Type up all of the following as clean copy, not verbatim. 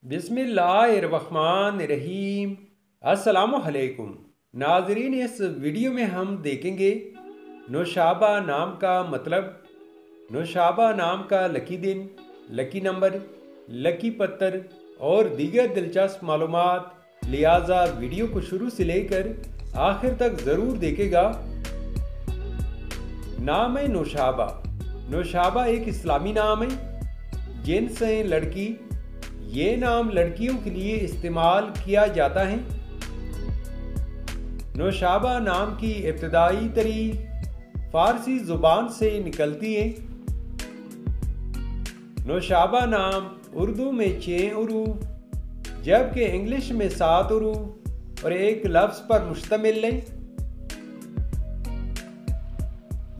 बिस्मिल्लाहिर्रहमानिर्रहीम। अस्सलामुअलैकुम नाजरीन, इस वीडियो में हम देखेंगे नौशाबा नाम का मतलब, नौशाबा नाम का लकी दिन, लकी नंबर, लकी पत्थर और दीगर दिलचस्प मालूमात। लिहाजा वीडियो को शुरू से लेकर आखिर तक ज़रूर देखेगा। नाम है नौशाबा। नौशाबा एक इस्लामी नाम है, जिन्स है लड़की। ये नाम लड़कियों के लिए इस्तेमाल किया जाता है। नौशाबा नाम की इब्तदाई तारीख फारसी ज़ुबान से निकलती है। नौशाबा नाम उर्दू में 6 उरूफ जबकि इंग्लिश में 7 उरूफ और एक लफ्ज़ पर मुश्तमिल है।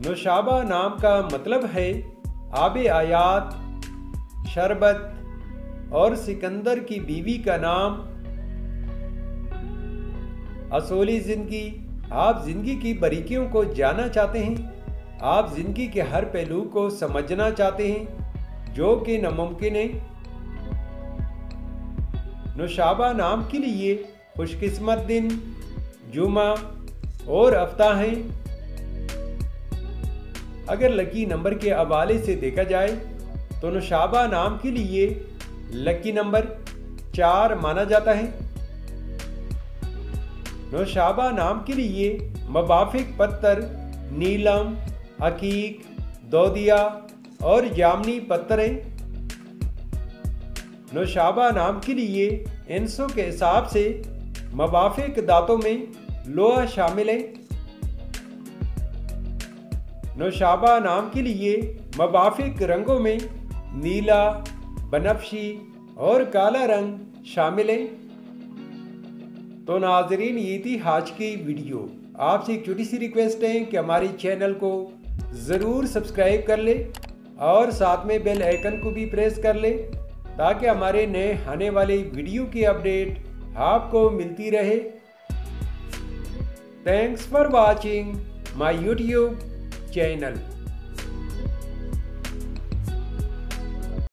नौशाबा नाम का मतलब है आबे आयात, शरबत और सिकंदर की बीवी का नाम। असोली ज़िंदगी। आप ज़िंदगी की बारीकियों को जानना चाहते हैं, आप ज़िंदगी के हर पहलू को समझना चाहते हैं जो कि नामुमकिन है। नौशाबा नाम के लिए खुशकिस्मत दिन जुमा और हफ्ता है। अगर लकी नंबर के हवाले से देखा जाए तो नौशाबा नाम के लिए लकी नंबर 4 माना जाता है। नौशाबा नाम के लिए मुवाफिक पत्थर नीलम, हकीक, दोदिया और जामनी पत्थर हैं। नौशाबा नाम के लिए इंसों के हिसाब से मुवाफिक दांतों में लोहा शामिल है। नौशाबा नाम के लिए मुवाफिक रंगों में नीला, बनफशी और काला रंग शामिल है। तो नाजरीन, ये थी आज की वीडियो। आपसे एक छोटी सी रिक्वेस्ट है कि हमारे चैनल को ज़रूर सब्सक्राइब कर ले और साथ में बेल आइकन को भी प्रेस कर ले ताकि हमारे नए आने वाले वीडियो की अपडेट आपको मिलती रहे। Thanks for watching my YouTube channel.